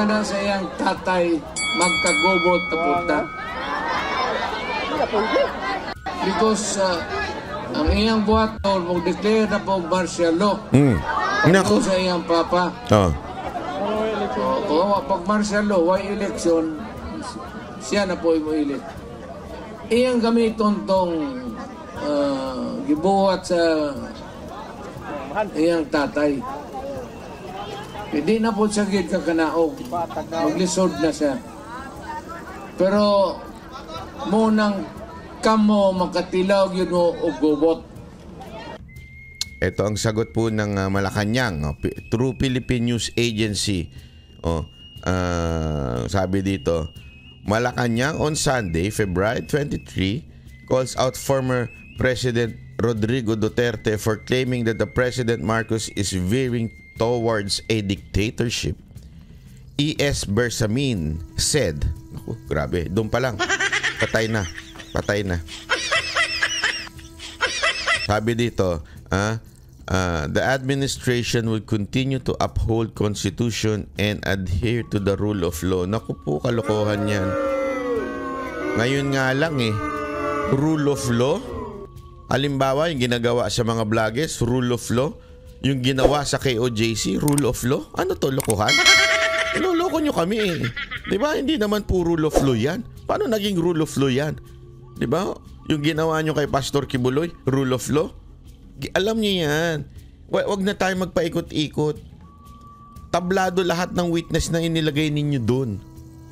na sa iyang tatay magkagubot na punta. Because ang iyang buhaton, mag-declare na po martial law. Ito sa iyang papa. Pag martial law, why election, siya na po imuilit. Iyang gamiton tong gibuhat sa iyang tatay. Hindi na po siya gid kakanaog. Maglisod na siya. Pero munang kamo makatilaw yun o gubot. Ito ang sagot po ng Malacanang, True Philippine News Agency. Sabi dito, Malacanang on Sunday, February 23, calls out former President Rodrigo Duterte for claiming that the President Marcos is veering towards a dictatorship. E.S. Bersamin said, grabe, doon pa lang, patay na. Sabi dito, the administration will continue to uphold Constitution and adhere to the rule of law. Naku po, kalokohan yan. Ngayon nga lang rule of law. Halimbawa, yung ginagawa sa mga vloggers, rule of law. Yung ginawa sa KOJC, rule of law. Ano to, lokohan? Niloloko nyo kami Di ba? Hindi naman po rule of law yan. Paano naging rule of law yan? Di ba? Yung ginawa nyo kay Pastor Kibuloy, rule of law. Alam niyo yan. Wag na tayo magpaikot-ikot. Tablado lahat ng witness na inilagay ninyo doon.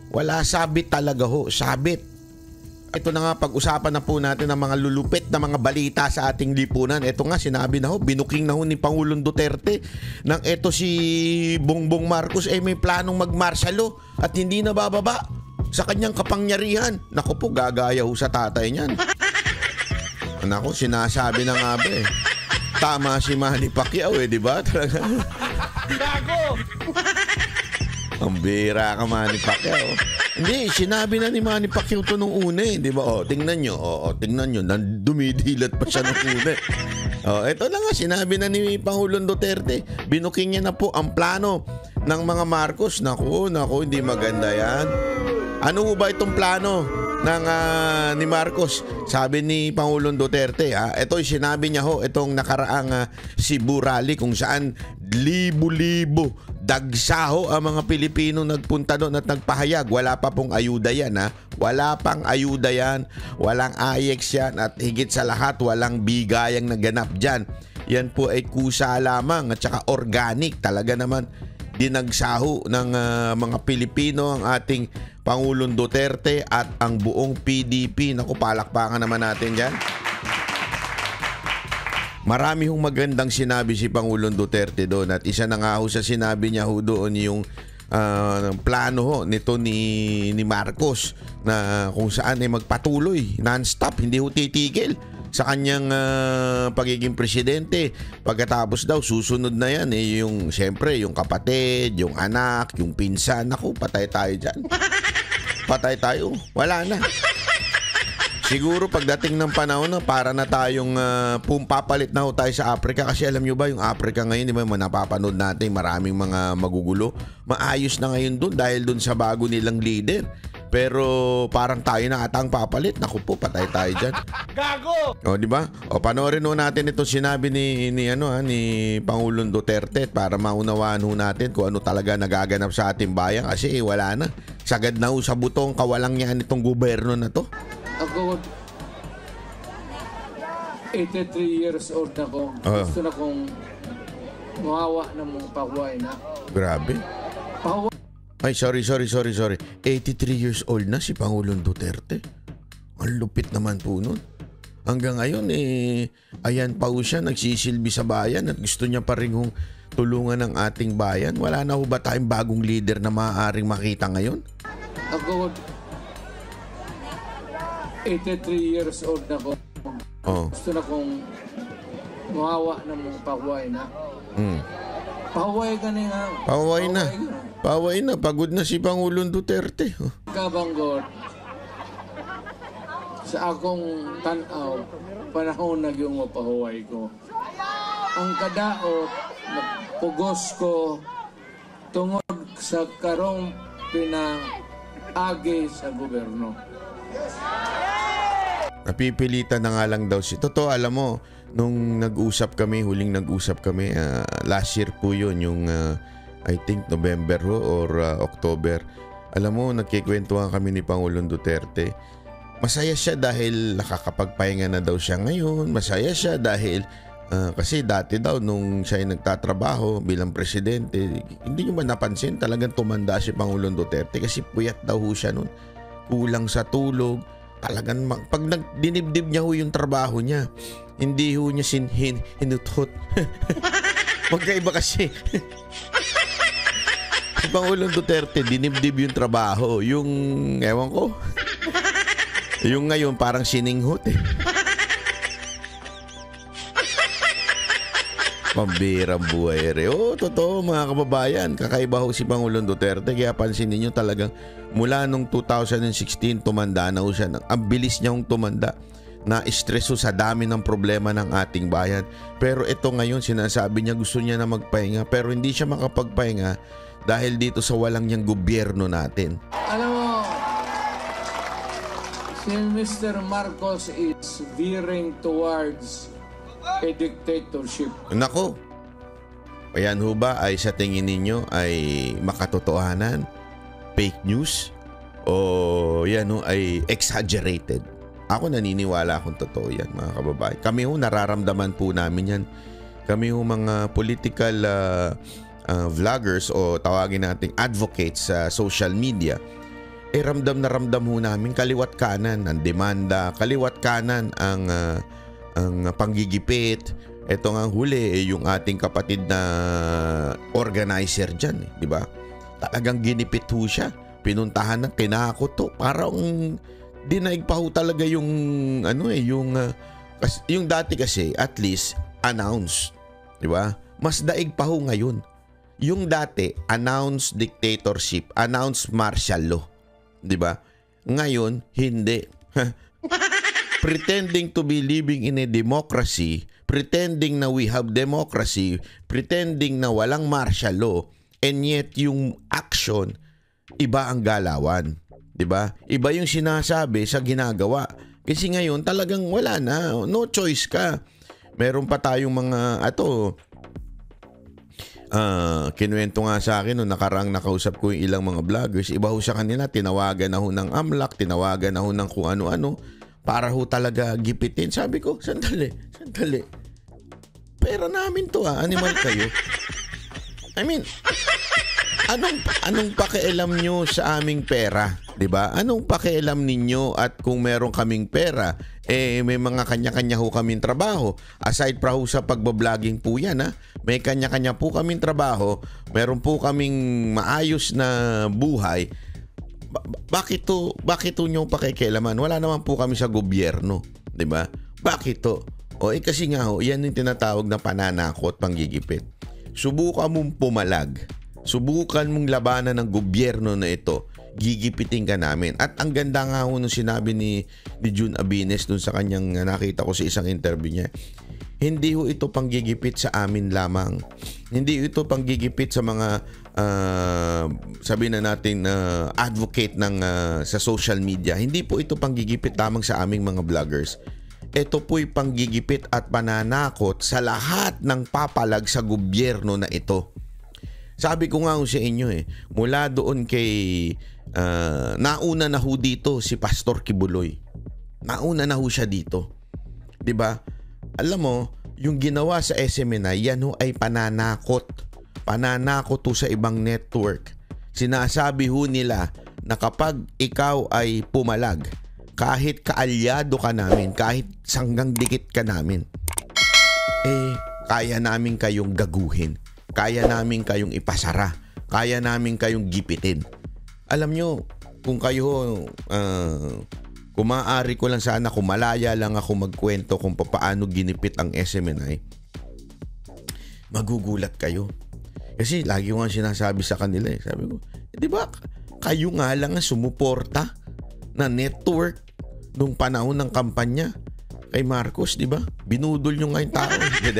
Wala, sabit talaga ho. Sabit. Ito na nga, pag-usapan na po natin ang mga lulupit na mga balita sa ating lipunan. Ito nga, sinabi na ho, binuking na ho ni Pangulong Duterte nang ito si Bongbong Marcos may planong mag-martial law at hindi na bababa sa kanyang kapangyarihan. Naku po, gagaya ho sa tatay niyan. Naku, sinasabi na nga ba Tama si Manny Pacquiao di ba? Gago! Ang bira ka, Manny Pacquiao. Hindi, sinabi na ni Manny Pacquiao to nung una di ba? Tingnan nyo. Tingnan nyo. Dumidilat pa siya nung una. Ito na nga, sinabi na ni Pangulong Duterte. Binuking niya na po ang plano ng mga Marcos. Naku, hindi maganda yan. Ano ba itong plano ng ni Marcos? Sabi ni Pangulong Duterte, ito sinabi niya itong nakaraang Cebu rally kung saan libo-libo dagsaho ang mga Pilipino nagpunta doon at nagpahayag. Wala pa pong ayuda yan Wala pang ayuda yan. Walang AIEX yan at higit sa lahat walang bigayang naganap dyan. Yan po ay kusa lamang at saka organic. Talaga naman dinagsaho ng mga Pilipino ang ating Pangulong Duterte at ang buong PDP. Naku, palakpakan naman natin dyan. Marami hong magandang sinabi si Pangulong Duterte doon at isa na nga ho sa sinabi niya doon yung plano nito ni Marcos na kung saan magpatuloy non-stop, hindi titigil sa kanyang pagiging presidente. Pagkatapos daw susunod na yan yung siyempre yung kapatid, yung anak, yung pinsan. Naku, patay tayo dyan. Patay tayo. Wala na. Siguro pagdating ng panahon na para na tayong papalit na tayo sa Africa kasi alam nyo ba yung Africa ngayon, di ba, napapanood natin maraming mga magugulo. Maayos na ngayon dun dahil dun sa bago nilang leader. Pero parang tayo na atang papalit. Naku po, patay tayo dyan. Gago! Di ba? Panoorin natin itong sinabi ni Pangulong Duterte para maunawaan natin kung ano talaga nagaganap sa ating bayan kasi wala na. Sagad na sa butong kawalang yan itong gobyerno na to. Ako, 83 years old na ko. Gusto na kong mawawa ng mga pahuway na. Grabe. Pahuway. Ay, sorry. 83 years old na si Pangulong Duterte. Ang lupit naman po nun. Hanggang ngayon, ayan pa siya, nagsisilbi sa bayan at gusto niya pa rin tulungan ng ating bayan. Wala na ba tayong bagong leader na maaaring makita ngayon? Ako, 83 years old na ko. Gusto na kong mawawa ng mga pahuway na. Pahuway ka nga. Pahuway na. Pagod na si Pangulong Duterte. Kabanggot. Sa akong tanaw, panahon na yung mapahuway ko. Ang kadaot, pugos ko, tungod sa karong pinaagi sa gobyerno. Napipilitan na nga lang daw si... Totoo, alam mo, nung huling nag-usap kami, last year po yun, yung I think November or October. Alam mo, nagkikwentuhan kami ni Pangulong Duterte. Masaya siya dahil nakakapagpahinga na daw siya ngayon. Masaya siya dahil kasi dati daw nung siya ay nagtatrabaho bilang presidente, hindi nyo ba napansin talagang tumanda si Pangulong Duterte kasi puyat daw ho siya nun. Kulang sa tulog. Talagang pag dinibdib niya ho yung trabaho niya, hindi ho niya hinutot. Magkaiba kasi. Si Pangulong Duterte, dinibdib yung trabaho. Yung, ewan ko, yung ngayon parang sininghot eh. Pambirang buhay rin. Oo, totoo mga kababayan. Kakaiba ho si Pangulong Duterte. Kaya pansinin nyo talagang mula nung 2016 tumanda na ho siya. Ang bilis niya hong tumanda. Na-stress ho sa dami ng problema ng ating bayan. Pero ito ngayon sinasabi niya gusto niya na magpahinga. Pero hindi siya makapagpahinga dahil dito sa walang niyang gobyerno natin. Alam mo, si Mr. Marcos is veering towards a dictatorship. Nako, ayan ho ba ay sa tingin ninyo ay makatotohanan, fake news, o yan ho ay exaggerated? Ako naniniwala akong totoo yan mga kababayan. Kami ho nararamdaman po namin yan. Kami ho mga political vloggers o tawagin nating advocates sa social media, ramdam na ramdam ho namin kaliwat kanan ang demanda, kaliwat kanan ang panggigipit. Ito nga huli yung ating kapatid na organizer dyan, di ba? Talagang ginipit ho siya. Pinuntahan ng kinakot to. Parang dinaig pa ho talaga yung yung dati kasi at least announced, di ba? Mas daig pa ho ngayon. Yung dati announced dictatorship, announced martial law, di ba? Ngayon hindi. Pretending to be living in a democracy, pretending na we have democracy, pretending na walang martial law, and yet yung action, iba ang galawan. Diba? Iba yung sinasabi sa ginagawa. Kasi ngayon talagang wala na, no choice ka. Meron pa tayong mga, kinuwento nga sa akin nung nakaraang nakausap ko yung ilang mga vloggers, iba ho sa kanila, tinawagan na ho ng AMLAC, tinawagan na ho ng kung ano-ano, para ho talaga gipitin. Sabi ko, sandali. Pera namin to animal kayo. I mean, anong pakialam nyo sa aming pera? Diba? Anong pakialam ninyo at kung meron kaming pera, may mga kanya-kanya ho kaming trabaho. Aside pa ho sa pagbabloging po yan, may kanya-kanya po kaming trabaho, meron po kaming maayos na buhay. Bakit to nyo pakikialaman? Wala naman po kami sa gobyerno, 'di ba? Bakit to? Kasi nga ho, yan yung tinatawag na pananakot, panggigipit. Subukan mong pumalag. Subukan mong labanan ng gobyerno na ito. Gigipitin ka namin. At ang ganda nga ho nung sinabi ni Jun Abines dun sa kanyang nakita ko sa isang interview niya. Hindi ho ito panggigipit sa amin lamang. Hindi ito panggigipit sa mga sabihin na natin advocate ng sa social media. Hindi po ito panggigipit lamang sa aming mga vloggers. Ito po'y panggigipit at pananakot sa lahat ng papalag sa gobyerno na ito. Sabi ko nga sa inyo mula doon kay nauna na ho dito si Pastor Kibuloy. Nauna na ho siya dito. 'Di ba? Alam mo, yung ginawa sa SMNI, yan ho ay pananakot. Pananakot ho sa ibang network. Sinasabi ho nila na kapag ikaw ay pumalag, kahit kaalyado ka namin, kahit sanggang dikit ka namin, kaya namin kayong gaguhin. Kaya namin kayong ipasara. Kaya namin kayong gipitin. Alam nyo, kung kayo, kung maaari ko lang sana, kung malaya lang ako magkwento kung paano ginipit ang SMNI, magugulat kayo. Kasi lagi ko nga sinasabi sa kanila sabi ko, di ba kayo nga lang ang sumuporta na network nung panahon ng kampanya kay Marcos, di ba? Binudol nyo nga yung tao.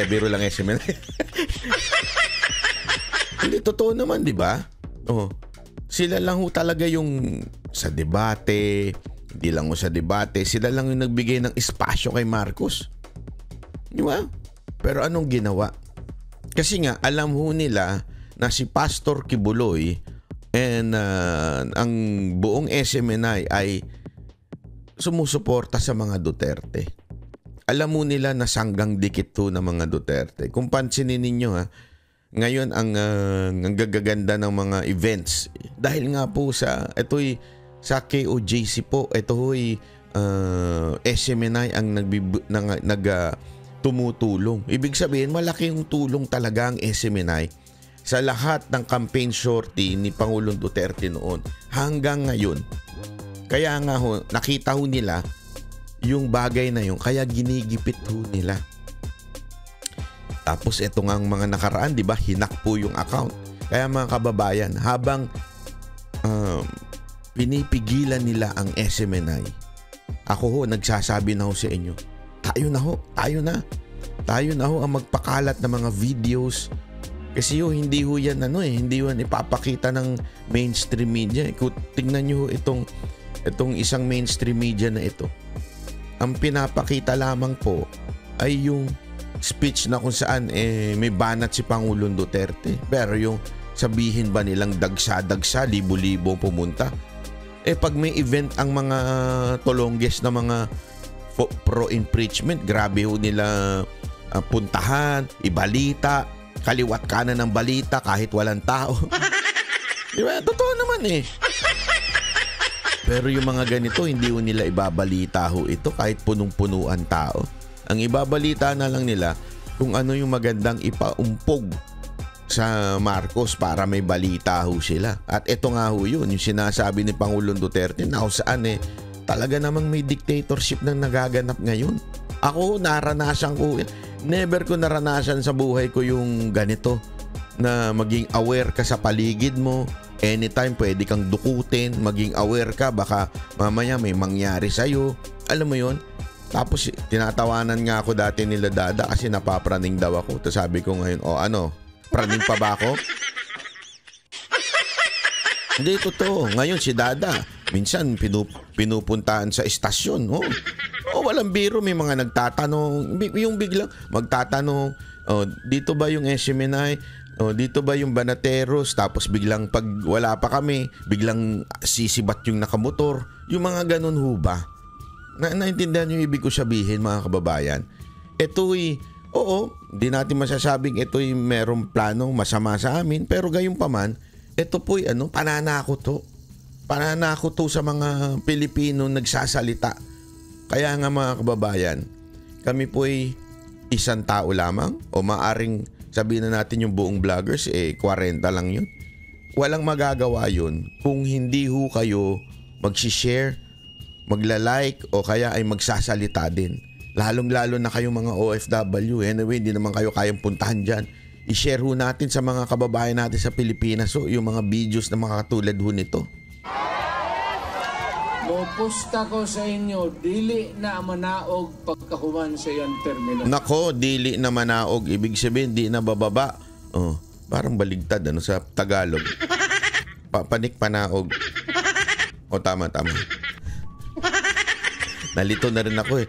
Biro lang SMNI. Hindi, totoo naman, di ba? Oh, sila lang ho talaga yung sa debate, hindi lang ho sa debate, sila lang yung nagbigay ng espasyo kay Marcos. Di ba? Pero anong ginawa? Kasi nga, alam ho nila na si Pastor Kibuloy and ang buong SMNI ay sumusuporta sa mga Duterte. Alam mo nila na sanggang dikit to ng mga Duterte. Kung pansinin ninyo ngayon ang gagaganda ng mga events dahil nga po sa sa KOJC po, ito ho'y SMNI ang tumutulong. Ibig sabihin, malaki yung tulong talaga ang SMNI sa lahat ng campaign sortie ni Pangulong Duterte noon hanggang ngayon. Kaya nga ho, nakita ho nila yung bagay na yun, kaya ginigipit ho nila. Tapos ito nga ang mga nakaraan, di ba, hinak po yung account. Kaya mga kababayan, habang pinipigilan nila ang SMNI, ako ho, nagsasabi na ho sa inyo, tayo na ho ang magpakalat ng mga videos. Kasi hindi ho yan hindi ho yan ipapakita ng mainstream media. Kung tingnan nyo ho itong isang mainstream media na ito, ang pinapakita lamang po ay yung speech na kung saan may banat si Pangulong Duterte. Pero yung sabihin ba nilang dagsa-dagsa, libo-libo pumunta? Pag may event ang mga tolongges na mga pro-impeachment, grabe ho nila puntahan, ibalita, kaliwat kanan ng balita kahit walang tao. Diba? Totoo naman Pero yung mga ganito, hindi ho nila ibabalita ho ito kahit punong-punuan tao. Ang ibabalita na lang nila kung ano yung magandang ipaumpog sa Marcos para may balita ho sila. At ito nga ho yun, yung sinasabi ni Pangulong Duterte na saan talaga namang may dictatorship na nagaganap ngayon. Ako, naranasan ko, never ko naranasan sa buhay ko yung ganito na maging aware ka sa paligid mo. Anytime pwede kang dukutin, maging aware ka, baka mamaya may mangyari sa'yo. Alam mo yon. Tapos tinatawanan nga ako dati nila Dada kasi napapraning daw ako. Tapos sabi ko ngayon, praning pa ba ako? Hindi, totoo. Ngayon si Dada, minsan pinupuntahan sa istasyon. Walang biro, may mga nagtatanong. Yung biglang magtatanong, dito ba yung SMNI? Dito ba yung Banateros? Tapos biglang pag wala pa kami, biglang sisibat yung nakamotor. Yung mga ganun ho ba? Naintindihan yung ibig ko sabihin, mga kababayan. Ito'y, di natin masasabing ito'y merong planong masama sa amin. Pero gayon pa man, ito po'y pananakot to. Pananakot to sa mga Pilipino nagsasalita. Kaya nga mga kababayan, kami po'y isang tao lamang o maaring sabihin na natin yung buong vloggers, 40 lang yun. Walang magagawa yun kung hindi ho kayo mag-share, magla-like o kaya ay magsasalita din. Lalong-lalo na kayong mga OFW. Anyway, hindi naman kayo kayang puntahan dyan. I-share ho natin sa mga kababayan natin sa Pilipinas yung mga videos na mga katulad ho nito. Pusta ko sa inyo, dili na manaog pagkakuman sa iyang terminal. Nako, dili na manaog. Ibig sabihin, di na bababa. Parang baligtad sa Tagalog. Panik panaog. Tama. Nalito na rin ako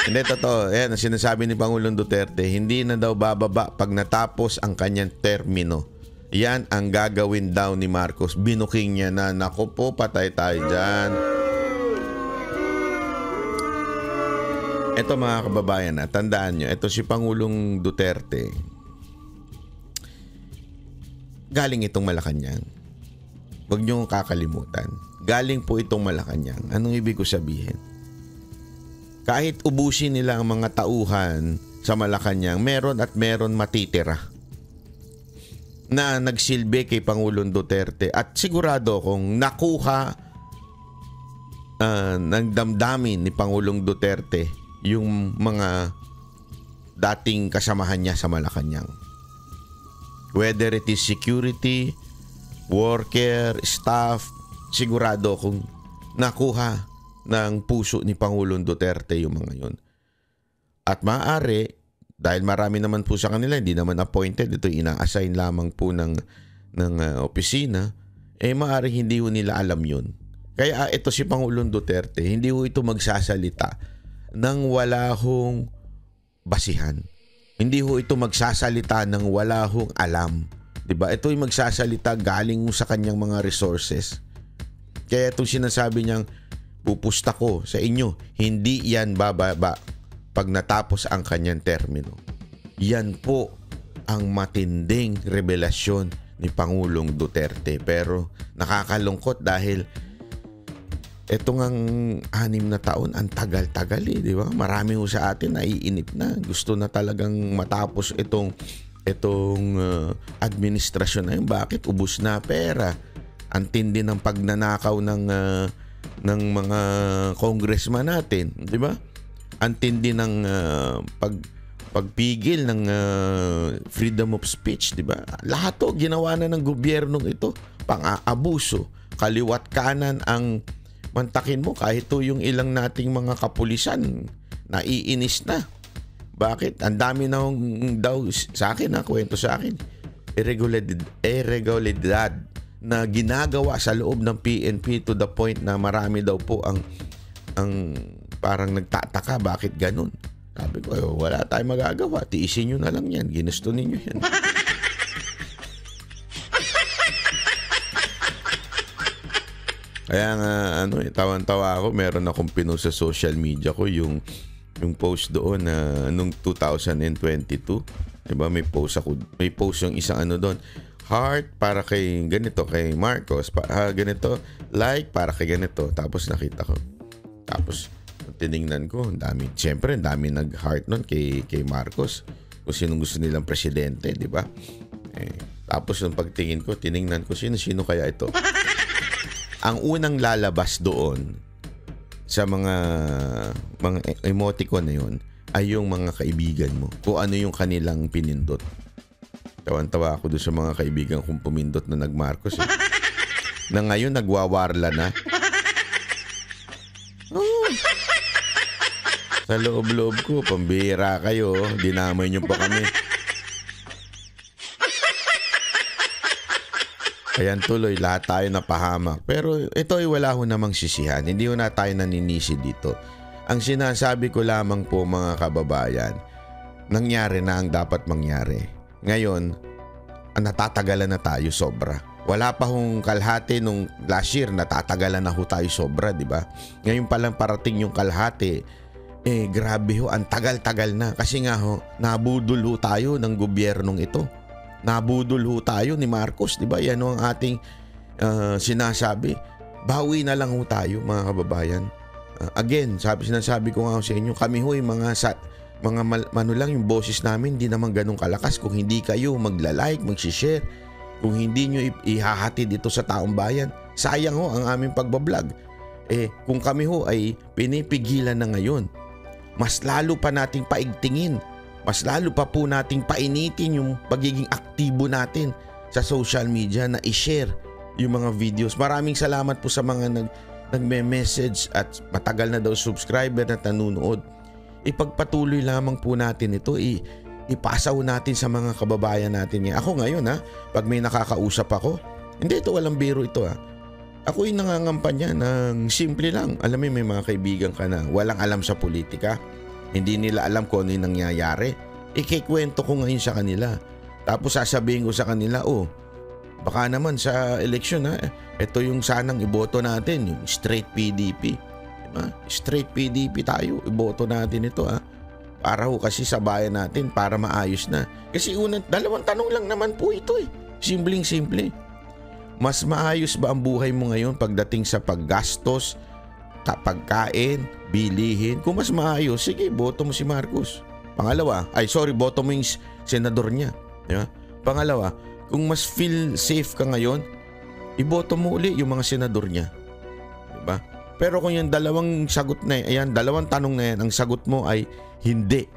Hindi, totoo. Ayan, sinasabi ni Pangulong Duterte, hindi na daw bababa pag natapos ang kanyang termino. Yan ang gagawin daw ni Marcos. Binuking niya na. Naku po, patay tayo dyan. Ito mga kababayan, tandaan nyo, ito si Pangulong Duterte. Galing itong Malacanang. Huwag nyo kakalimutan. Galing po itong Malacanang. Anong ibig ko sabihin? Kahit ubusin nila ang mga tauhan sa Malacanang, meron at meron matitira na nagsilbi kay Pangulong Duterte at sigurado kung nakuha ng damdamin ni Pangulong Duterte yung mga dating kasamahan niya sa Malacanang. Whether it is security, worker, staff, sigurado kung nakuha ng puso ni Pangulong Duterte yung mga yun. At maaari, dahil marami naman po sa kanila, hindi naman appointed, ito ina-assign lamang po ng opisina, maaaring hindi ho nila alam yun. Kaya ito si Pangulong Duterte, hindi ho ito magsasalita nang wala hong basihan. Hindi ho ito magsasalita nang wala hong alam. Diba? Ito yung magsasalita galing sa kanyang mga resources. Kaya itong sinasabi niyang pupusta ko sa inyo, hindi yan bababa pag natapos ang kanyang termino. Yan po ang matinding revelasyon ni Pangulong Duterte. Pero nakakalungkot dahil ito ngang 6 na taon, ang tagal-tagal di ba? Marami ho sa atin naiinip na. Gusto na talagang matapos itong administrasyon na yun. Bakit? Ubus na pera. Ang tindi ng pagnanakaw ng mga congressman natin, di ba? Ang tindi ng pagpigil ng freedom of speech, di ba? Lahat to ginawa na ng gobyernong ito. Pang-aabuso, kaliwat kanan ang mantakin mo. Kahit to yung ilang nating mga kapulisan, naiinis na. Bakit? Ang dami na daw sa akin, kwento sa akin. Irregularidad na ginagawa sa loob ng PNP to the point na marami daw po ang parang nagtataka bakit ganun. Sabi ko, wala tayong magagawa. Tiisin nyo na lang yan. Ginusto ninyo yan. Kaya nga, tawan-tawa ako. Meron akong pinost sa social media ko yung post doon na nung 2022. Diba, may post yung isang doon. Heart para kay ganito, kay Marcos. Ganito, like para kay ganito. Tapos nakita ko. Tapos, tinignan ko, ang dami. Siyempre, ang dami nag-heart nun kay Marcos. Kung sinong gusto nilang presidente, di ba? Tapos, nung pagtingin ko, tinignan ko, sino kaya ito? Ang unang lalabas doon sa mga emoticon na yun ay yung mga kaibigan mo. Kung ano yung kanilang pinindot. Tawan-tawa ako doon sa mga kaibigan kong pumindot na nag-Marcos. Na ngayon, nagwawarla na. Oh. Sa loob-loob ko, pambihira kayo. Dinamay nyo pa kami. Ayan tuloy, lahat tayo napahamak. Pero ito ay wala ho namang sisihan. Hindi ho na tayo naninisi dito. Ang sinasabi ko lamang po mga kababayan, nangyari na ang dapat mangyari. Ngayon, natatagalan na tayo sobra. Wala pa hong kalahati nung last year, natatagalan na ho tayo sobra, di ba? Ngayon pa lang parating yung kalahati. Grabe ho, ang tagal-tagal na. Kasi nga ho, nabudol ho tayo ng gobyernong ito. Nabudol ho tayo ni Marcos, di ba? Yan ho ang ating sinasabi. Bawi na lang ho tayo, mga kababayan. Again, sinasabi ko nga ho sa inyo, kami ho yung mga lang yung boses namin, hindi naman ganun kalakas. Kung hindi kayo magla-like, mag-share, kung hindi nyo ihahatid dito sa taong bayan, sayang ho ang aming pagbablog. Kung kami ho ay pinipigilan na ngayon, mas lalo pa nating paigtingin, mas lalo pa po nating painitin yung pagiging aktibo natin sa social media na i-share yung mga videos. Maraming salamat po sa mga nagme-message at matagal na daw subscriber na nanonood. Ipagpatuloy lamang po natin ito. Ipasaw natin sa mga kababayan natin. Ako ngayon pag may nakakausap ako, hindi ito walang biro ito Ako yung nangangampanya ng simple lang. Alam mo, may mga kaibigan ka na walang alam sa politika. Hindi nila alam kung ano yung nangyayari. Ikikwento ko ngayon sa kanila. Tapos sasabihin ko sa kanila, baka naman sa eleksyon ito yung sanang iboto natin, yung straight PDP. Diba? Straight PDP tayo, iboto natin ito Para ho kasi sa bayan natin, para maayos na. Kasi dalawang tanong lang naman po ito Simpleng-simple. Mas maayos ba ang buhay mo ngayon pagdating sa paggastos, pagkain, bilihin? Kung mas maayos, sige, boto mo si Marcos. Pangalawa, boto mo yung senador niya. Diba? Pangalawa, kung mas feel safe ka ngayon, iboto mo uli yung mga senador niya. Diba? Pero kung yung dalawang tanong na yan, ang sagot mo ay hindi.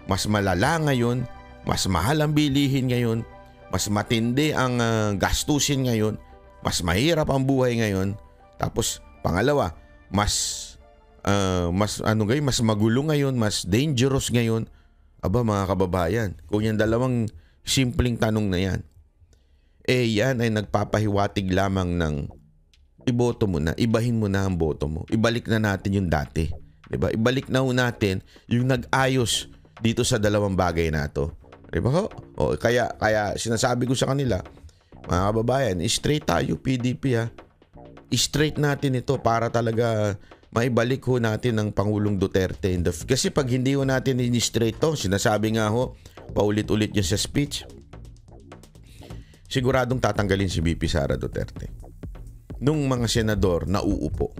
Mas malala ngayon, mas mahal ang bilihin ngayon, mas matindi ang gastusin ngayon, mas mahirap ang buhay ngayon. Tapos, pangalawa, mas magulo ngayon, mas dangerous ngayon. Aba mga kababayan, kung yung dalawang simpleng tanong na yan, yan ay nagpapahiwatig lamang ng iboto mo na, ibahin mo na ang boto mo. Ibalik na natin yung dati. Diba? Ibalik na natin yung nag-ayos dito sa dalawang bagay na to. Diba ho? Kaya sinasabi ko sa kanila, mga kababayan, straight tayo PDP ha. Straight natin ito para talaga maibalik ho natin ang Pangulong Duterte. Kasi pag hindi ho natin in-straight to, sinasabi nga ho, paulit-ulit niya sa speech, siguradong tatanggalin si VP Sara Duterte. Nung mga senador na uupo,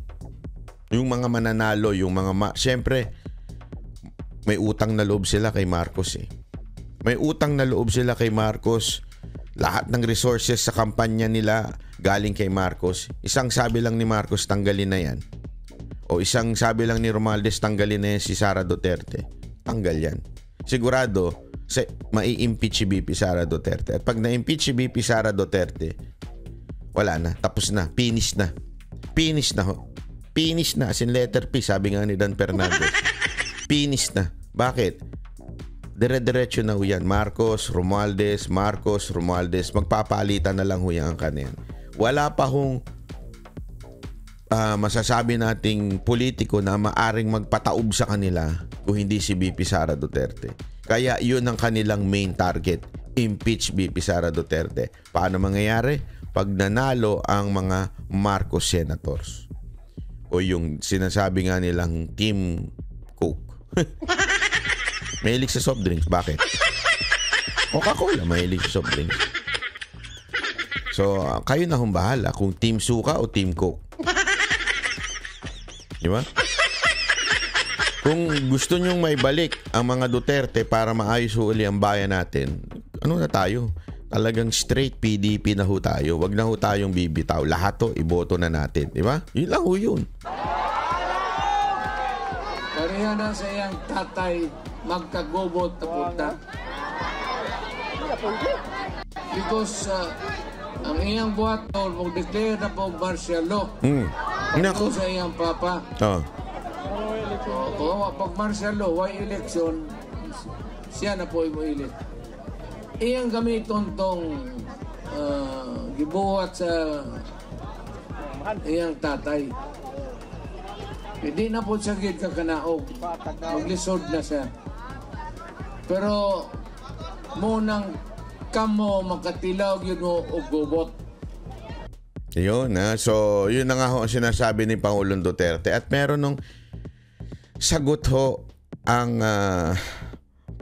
yung mga mananalo, yung mga siyempre may utang na loob sila kay Marcos eh. May utang na loob sila kay Marcos. Lahat ng resources sa kampanya nila galing kay Marcos. Isang sabi lang ni Marcos, tanggalin na yan. O isang sabi lang ni Romualdez, tanggalin na yan si Sara Duterte. Tanggal yan. Sigurado, mai-impeach si VP Sara Duterte. At pag na-impeach si VP Sara Duterte, wala na. Tapos na. Finish na. Finish na ho. Finish na. As in letter P, sabi nga ni Dan Fernandez. Finish na. Bakit? Dire-diretso na ho yan. Marcos, Romualdez. Magpapalitan na lang ho yan ang kaniyan. Wala pa hong masasabi nating politiko na maaring magpataob sa kanila kung hindi si VP Sara Duterte. Kaya yun ang kanilang main target. Impeach VP Sara Duterte. Paano mangyayari? Pag nanalo ang mga Marcos senators. O yung sinasabi nga nilang Team Coke. Mahilig sa soft drinks. Bakit? Coca-Cola mahilig sa soft drinks. So, kayo na hong bahala kung Team Suka o Team Coke. Di ba? Kung gusto nyong maibalik ang mga Duterte para maayos uli ang bayan natin, ano na tayo? Talagang straight PDP na ho tayo. Wag na ho tayong bibitaw. Lahat to, iboto na natin. Di ba? Yun lang ho yun. Pareha na sa iyang tatay magkagobot na punta. Because ang iyang buhat noon, mag-declare na po martial law. Pagko sa iyang papa. Pag martial law, why election, siya na po i-elect. Iyang gamiton tong gibuhat sa iyang tatay. Hindi na po siya gid kakanaog. Maglisod na siya. Pero munang kamo makatilaw yun o gubot. Yun so yun na nga ho ang sinasabi ni Pangulong Duterte. At meron nung sagot ho ang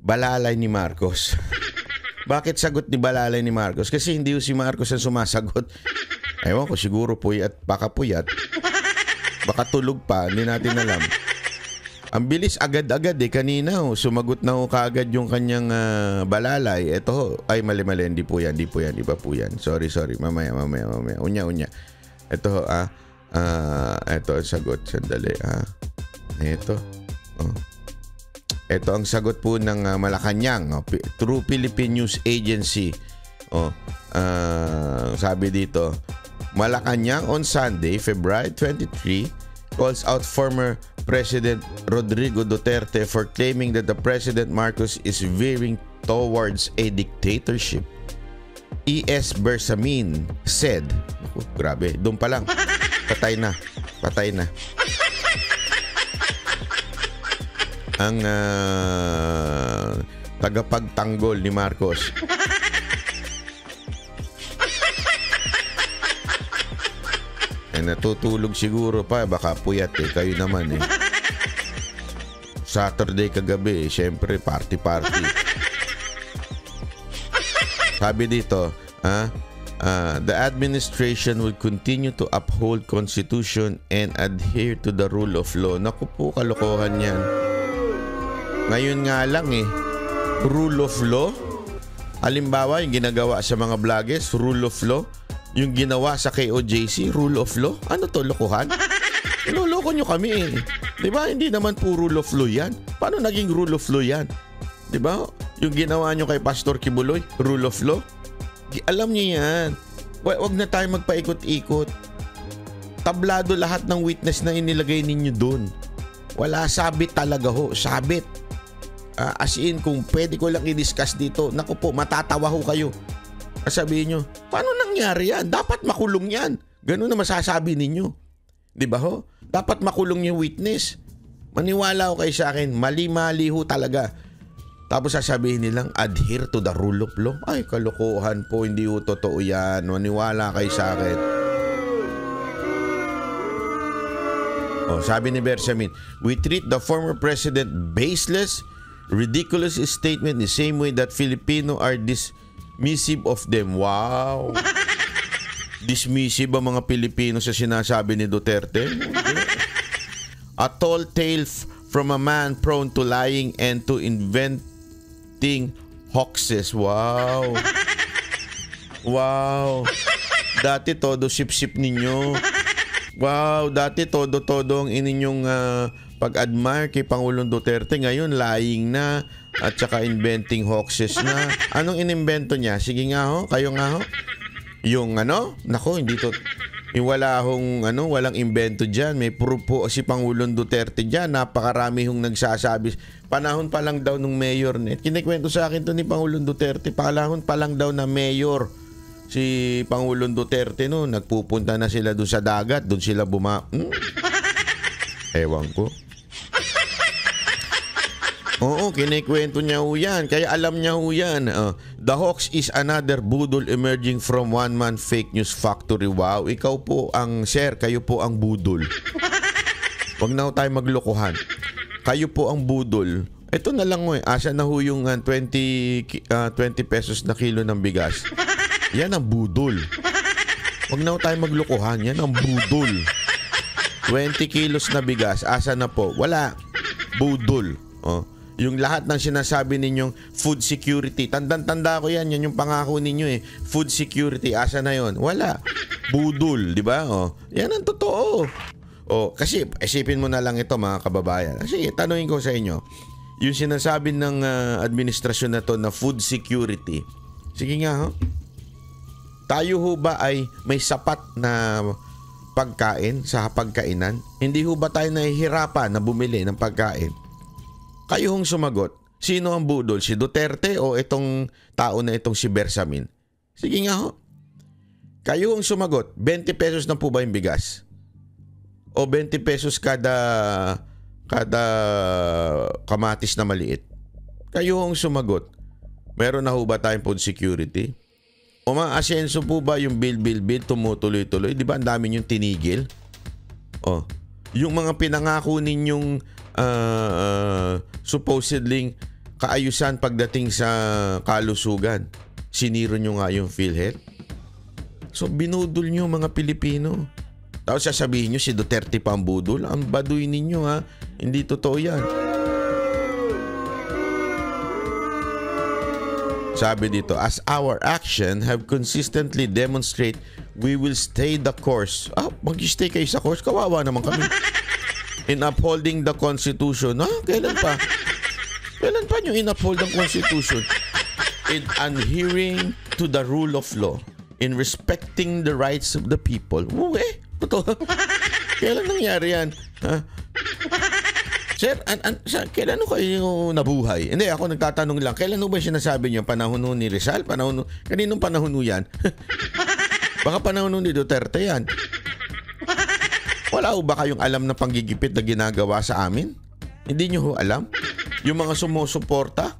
balalay ni Marcos. Bakit sagot ni balalay ni Marcos? Kasi hindi si Marcos ang sumasagot. Ewan ko, siguro puyat, baka puyat. Baka tulog pa, hindi natin alam. Ang bilis agad-agad kanina sumagot na ho kaagad yung kanyang balalay. Ito ho, ay mali, hindi po yan, iba po yan. Sorry, mamaya. Unya. Ito ho, ito ang sagot, sandali, Ito, Ito ang sagot po ng Malacanang, True Philippine News Agency. Sabi dito, Malacanang on Sunday, February 23, calls out former President Rodrigo Duterte for claiming that the President Marcos is veering towards a dictatorship. E.S. Bersamin said, grabe, doon pa lang, patay na. Ang tagapagtanggol ni Marcos. Natutulog siguro pa, baka puyat kayo naman Saturday kagabi, syempre party. Sabi dito, the administration will continue to uphold Constitution and adhere to the rule of law. Naku po, kalokohan yan. Ngayon nga lang rule of law. Halimbawa, yung ginagawa sa mga vloggers, rule of law. Yung ginawa sa KOJC, rule of law. Ano to, lokohan? Niloloko nyo kami Diba? Hindi naman po rule of law yan. Paano naging rule of law yan? Diba? Yung ginawa nyo kay Pastor Kibuloy, rule of law. Alam nyo yan. Wag na tayo magpaikot-ikot. Tablado lahat ng witness na inilagay ninyo doon. Wala, sabit talaga ho. Sabit. As in, kung pwede ko lang i-discuss dito, naku po, matatawa ho kayo. Sabihin nyo, paano nangyari yan? Dapat makulong yan. Ganun na masasabi ninyo. Di ba ho? Dapat makulong yung witness. Maniwala ho kayo sa akin, mali-mali ho talaga. Tapos sasabihin nilang, adhere to the rule of law. Ay, kalokohan po, hindi ho totoo yan. Maniwala kayo sa akin. Sabi ni Bersamin, we treat the former president baseless, ridiculous statement the same way that Filipino are dismissive of them. Wow! Dismissive ang mga Pilipino sa sinasabi ni Duterte. A tall tale from a man prone to lying and to inventing hoaxes. Wow! Wow! Dati todo sip-sip ninyo. Wow, dati todo-todo ang ininyong pag-admire kay Pangulong Duterte. Ngayon, lying na at saka inventing hoaxes na. Anong inimbento niya? Sige nga ho, kayo nga ho. Yung nako, hindi to. Wala hong walang invento diyan. May proof po si Pangulong Duterte diyan. Napakarami hong nagsasabi. Panahon pa lang daw nung mayor net. Kinikwento sa akin to ni Pangulong Duterte. Panahon pa lang daw na mayor si Pangulong Duterte nagpupunta na sila doon sa dagat, doon sila Ewan ko. Oo, kinikwento niya ho yan. Kaya alam niya ho yan. The hoax is another budol emerging from one-man fake news factory. Wow, ikaw po ang sir, kayo po ang budol. Huwag na ho tayo maglokohan. Kayo po ang budol. Ito na lang ho asa na ho yung 20 pesos na kilo ng bigas. Yan ang budol. Huwag na tayo maglukuhan. Yan ang budol. 20 kilos na bigas. Asa na po? Wala. Budol. Yung lahat ng sinasabi ninyong food security. Tandang-tanda ko yan. Yan yung pangako ninyo eh. Food security. Asa na yon? Wala. Budol. Di ba? Yan ang totoo. Kasi isipin mo na lang ito mga kababayan. Kasi tanungin ko sa inyo. Yung sinasabi ng administrasyon na to na food security. Sige nga tayo ho ba ay may sapat na pagkain sa pagkainan? Hindi ho ba tayo nahihirapan na bumili ng pagkain? Kayo hong sumagot. Sino ang budol? Si Duterte o itong tao na itong si Bersamin? Sige nga ho. Kayo hong sumagot. 20 pesos na po ba yung bigas? O 20 pesos kada kamatis na maliit? Kayo hong sumagot. Meron na ho ba tayong food security? O ma-asenso po ba yung bill tumutuloy-tuloy? Di ba ang dami yung tinigil? Yung mga pinangako ninyong supposedly kaayusan pagdating sa kalusugan, siniro nyo nga yung PhilHealth. So binudol nyo mga Pilipino. Tapos sasabihin nyo si Duterte pa ang budol. Ang baduy ninyo ha. Hindi totoo yan. Sabi dito, as our action have consistently demonstrate, we will stay the course. Mag-stay kayo sa course? Kawawa naman kami. In upholding the Constitution. Kailan pa? Kailan pa nyo in-uphold ang Constitution? In adhering to the rule of law. In respecting the rights of the people. Totoo. Kailan nangyari yan? Sir, kailan kayo nabuhay? Hindi, ako nagtatanong lang. Kailan ba sinasabi niyo? Panahon ni Rizal? Kaninong panahon yan? Baka panahon ni Duterte yan. Wala ba kayong alam na panggigipit na ginagawa sa amin? Hindi niyo alam? Yung mga sumusuporta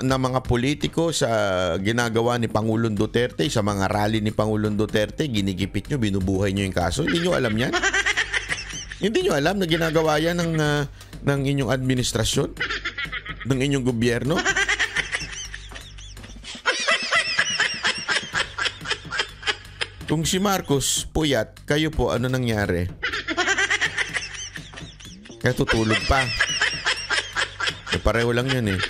na mga politiko sa ginagawa ni Pangulong Duterte, sa mga rally ni Pangulong Duterte, ginigipit niyo, binubuhay niyo yung kaso. Hindi niyo alam yan? Hindi nyo alam na ginagawa yan ng inyong administrasyon? Ng inyong gobyerno? Kung si Marcos puyat, kayo po, ano nangyari? Kaya tutulog pa. Pareho lang yun eh.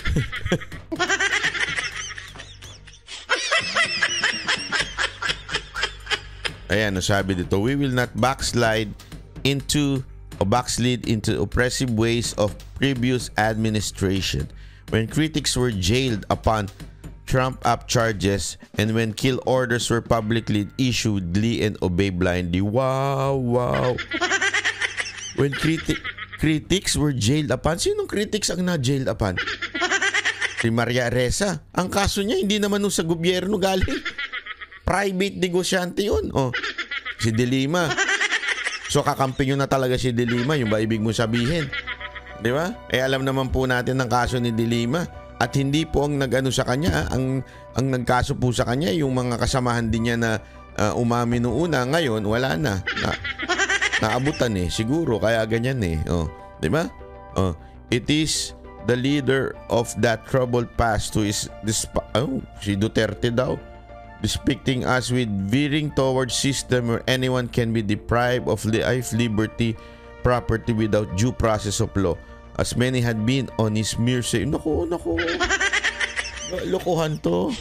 Ayan, sabi dito, we will not backslide into oppressive ways of previous administration. When critics were jailed upon Trump-up charges and when kill orders were publicly issued, Lee and obey blindly. Wow. When critics were jailed upon? Sinong critics ang na-jailed upon? Si Maria Ressa, ang kaso niya hindi naman sa gobyerno galing. Private negosyante yun. Oh, si De Lima. So kakampi nyo na talaga si De Lima, yung ba ibig mo sabihin? Di ba? Alam naman po natin ang kaso ni De Lima. At hindi po ang nag-ano sa kanya, ang nagkaso po sa kanya, yung mga kasamahan din niya na umamin noong una, ngayon wala na. Naabutan siguro, kaya ganyan Oh, di ba? Oh, it is the leader of that troubled past who is si Duterte daw, depicting us with veering towards system where anyone can be deprived of life, liberty, property without due process of law, as many had been on his mere say. Naku. Lokohan to.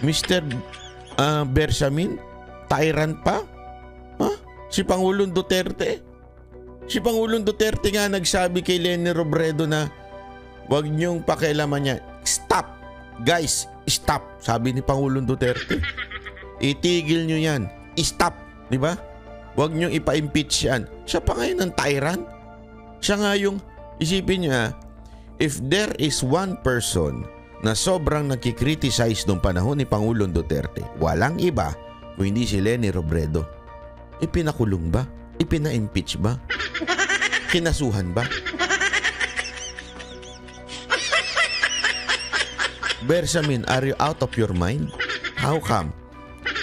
Mr. Bersamin, tyrant pa? Si Pangulong Duterte? Si Pangulong Duterte nga nagsabi kay Leni Robredo na wag niyong pakialaman niya. Stop! Guys, stop! Sabi ni Pangulong Duterte. Itigil niyo yan. Stop! Di ba? Wag niyong ipa-impeach yan. Siya pa ngayon ang tyrant. Siya nga yung, isipin niya, if there is one person na sobrang nagkikriticize nung panahon ni Pangulong Duterte, walang iba kung hindi si Leni Robredo. Ipinakulong ba? Ipina-impeach ba? Kinasuhan ba? Bersamin, are you out of your mind? How come?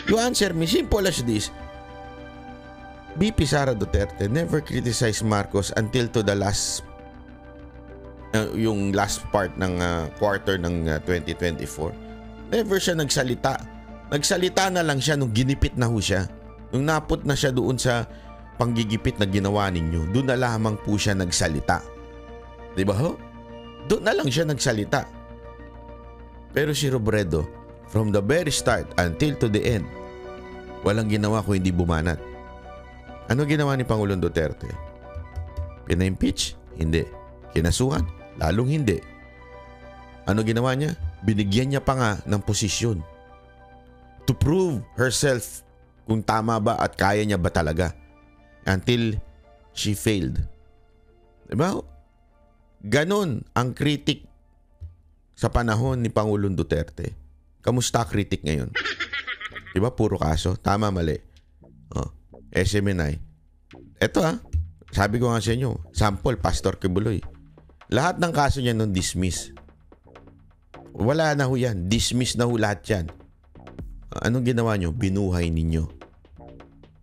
You answer me, simple as this. VP Sara Duterte never criticized Marcos until to the last yung last part ng quarter ng 2024. Never siya nagsalita. Nagsalita na lang siya nung ginipit na ho siya. Nung naput na siya doon sa panggigipit na ginawa ninyo, doon na lamang po siya nagsalita. Diba ho? Doon na lang siya nagsalita. Pero si Robredo, from the very start until to the end, walang ginawa ko hindi bumanat. Ano ginawa ni Pangulong Duterte? Pina-impeach? Hindi. Kinasuhan? Lalong hindi. Ano ginawa niya? Binigyan niya pa nga ng posisyon. To prove herself kung tama ba at kaya niya ba talaga. Until she failed. Diba? Ganon ang kritik sa panahon ni Pangulong Duterte. Kamusta kritik ngayon? Diba? Puro kaso. Tama, mali. SMNI. Ito sabi ko nga sa inyo, sample, Pastor Kibuloy. Lahat ng kaso niya nung dismiss. Wala na ho yan. Dismiss na ho lahat yan. Anong ginawa nyo? Binuhay ninyo.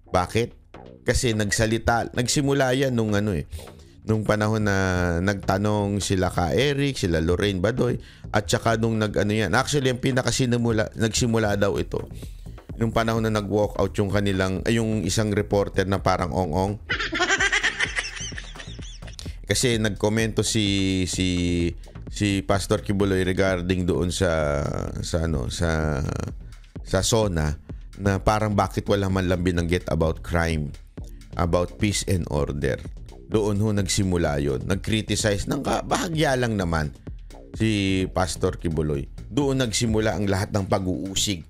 Bakit? Kasi nagsimula yan nung nung panahon na nagtanong sila ka Eric, sila Lorraine Badoy, at saka nung yan. Actually, ang nagsimula daw ito. Nung panahon na nag-walk out yung isang reporter na parang ong-ong. Kasi nagkomento si Pastor Kibuloy regarding doon sa SONA na parang bakit wala man lang binanggit about crime, about peace and order. Doon ho nagsimula yon. Nag-criticize ng bahagya lang naman si Pastor Kibuloy. Doon nagsimula ang lahat ng pag-uusig.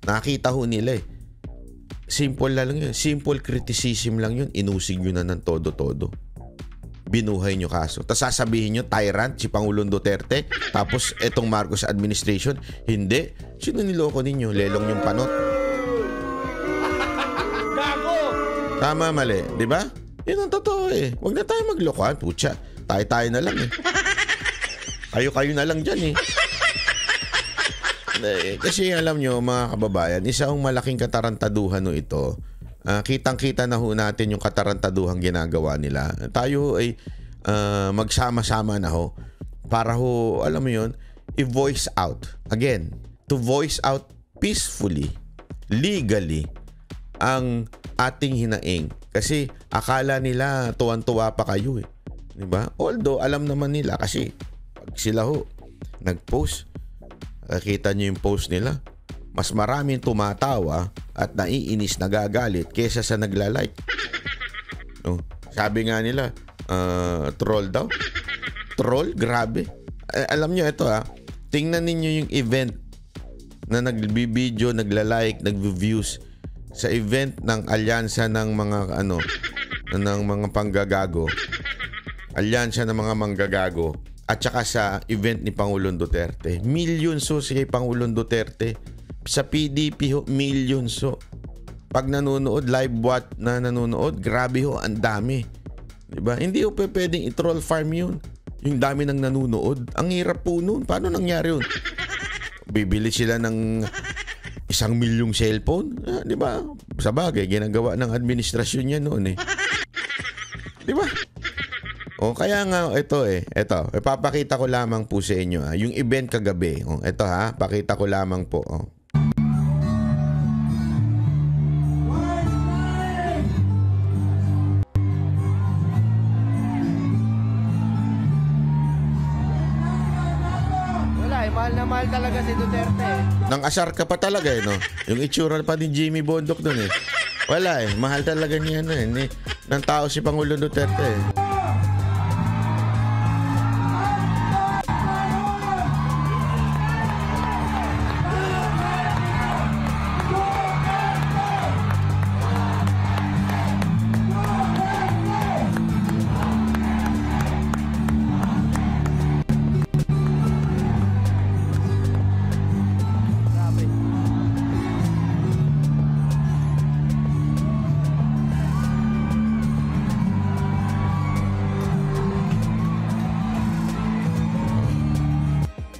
Nakita ho nila Simple lang yun. Simple criticism lang yun. Inusig nyo na ng todo-todo. Binuhay nyo kaso. Tapos sasabihin nyo, tyrant si Pangulong Duterte. Tapos etong Marcos administration. Hindi. Sino niloko ninyo? Lelong yung panot. Gago! Tama, mali. Diba? Yun ang totoo Huwag na tayo maglokohan. Putya. Tayo na lang Kayo na lang dyan Kasi alam nyo mga kababayan, isang malaking katarantaduhan ito. Kitang-kita na ho natin yung katarantaduhang ginagawa nila. Tayo ay magsama-sama na ho para ho, alam mo yun, i-voice out. Again, to voice out peacefully, legally, ang ating hinaing. Kasi akala nila tuwan-tuwa pa kayo Diba? Although alam naman nila kasi pag sila ho nag-post, nakita nyo yung post nila, mas maraming tumatawa at naiinis, nagagalit kesa sa nagla-like. Sabi nga nila, troll daw. Troll? Grabe. Alam nyo ito tingnan ninyo yung event na nagbibideo, nagla-like, nagvi-views sa event ng alyansa ng mga ng mga panggagago. Alyansa ng mga manggagago. at saka sa event ni Pangulong Duterte. Millions so si Pangulong Duterte. Sa PDP ho, millions so. Pag nanonood, live what na nanonood, grabe ho, ang dami. Diba? Hindi ho pwedeng i-troll farm yun. Yung dami nang nanonood. Ang hirap po nun. Paano nangyari yun? Bibili sila ng 1,000,000 cellphone. Diba? Sa bagay, ginagawa ng administrasyon niya noon eh. Diba? O kaya nga ito ipapakita ko lamang po sa inyo yung event kagabi. O ito pakita ko lamang po. Wala mahal na mahal talaga si Duterte. Nang asar ka pa talaga no. Yung itsura pa ni Jimmy Bondoc doon eh. Wala mahal talaga niya ng tao si Pangulong Duterte.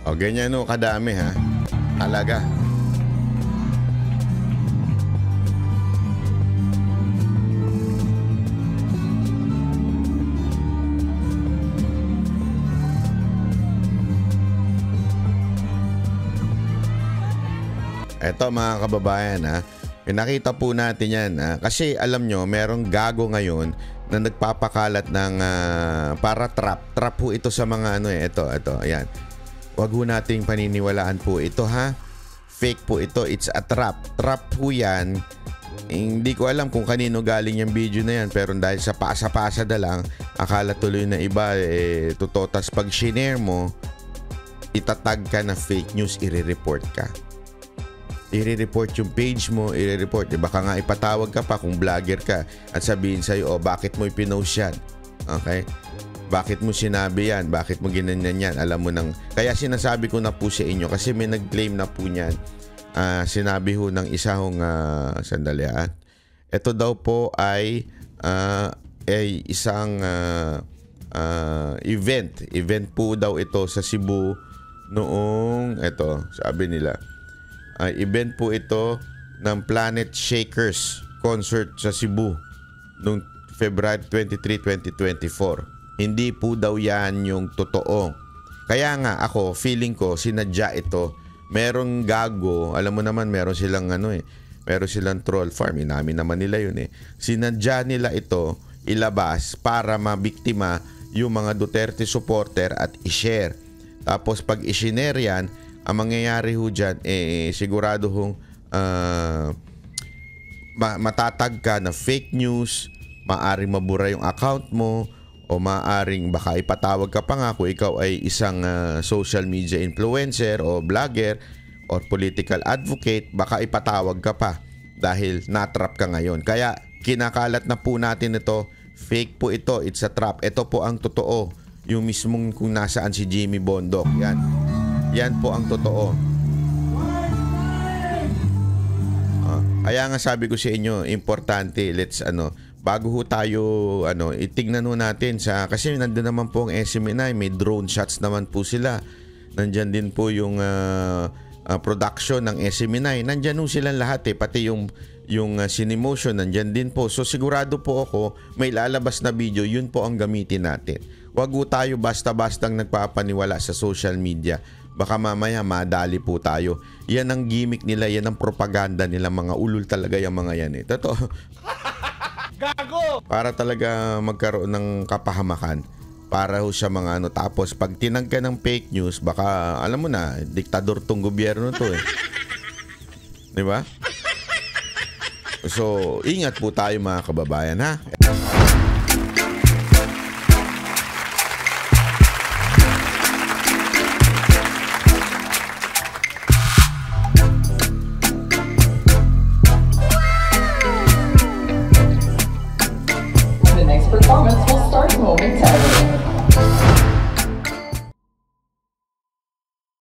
O ganyan kadami Talaga. Eto mga kababayan pinakita po natin yan kasi alam nyo merong gago ngayon na nagpapakalat ng para trap po ito sa mga ito ayan. Wag ho nating paniniwalaan po ito fake po ito, it's a trap po yan. Hindi ko alam kung kanino galing yung video na yan pero dahil sa pasa-pasa na lang akala tuloy na iba totoo. Tas pag shinare mo itatag ka na fake news, i-report ka. I-report yung page mo, i-report. Baka nga ipatawag ka pa kung vlogger ka at sabihin sa'yo, bakit mo ipinost yan? Okay? Bakit mo sinabi yan? Bakit mo ginanyan yan? Alam mo nang... Kaya sinasabi ko na po sa inyo kasi may nag-claim na po niyan. Sinabi ho ng isa hong... sandali Ito daw po ay isang event. Event po daw ito sa Cebu noong... Ito, sabi nila. Event po ito ng Planet Shakers concert sa Cebu noong February 23, 2024. Hindi po daw yan yung totoo. Kaya nga ako, feeling ko, sinadya ito. Merong gago, alam mo naman, meron silang meron silang troll farm. Inamin naman nila yun Sinadya nila ito, ilabas para mabiktima yung mga Duterte supporter at i-share. Tapos pag i-share yan, ang mangyayari ho dyan, sigurado hong matatag ka na fake news, maaring mabura yung account mo, o maaring baka ipatawag ka pa nga kung ikaw ay isang social media influencer o vlogger or political advocate, baka ipatawag ka pa dahil natrap ka ngayon. Kaya kinakalat na po natin ito, fake po ito, it's a trap. Ito po ang totoo, yung mismong kung nasaan si Jimmy Bondoc. Yan po ang totoo. Kaya nga sabi ko sa inyo, importante, let's bago ho tayo itignan ho natin kasi nandoon naman po ang SMNI, may drone shots naman po sila. Nandiyan din po yung production ng SMNI. Nandiyan ho silang lahat pati yung Cinemotion nandiyan din po. So sigurado po ako may lalabas na video, yun po ang gamitin natin. Wag ho tayo basta-bastang nagpapaniwala sa social media. Baka mamaya madali po tayo. Yan ang gimmick nila, yan ang propaganda nila, mga ulul talaga yung mga yan Totoo. Gago! Para talaga magkaroon ng kapahamakan. Para ho sa mga tapos pag tinag ka ng fake news, baka alam mo na, diktador tong gobyerno to Di ba? So, ingat po tayo mga kababayan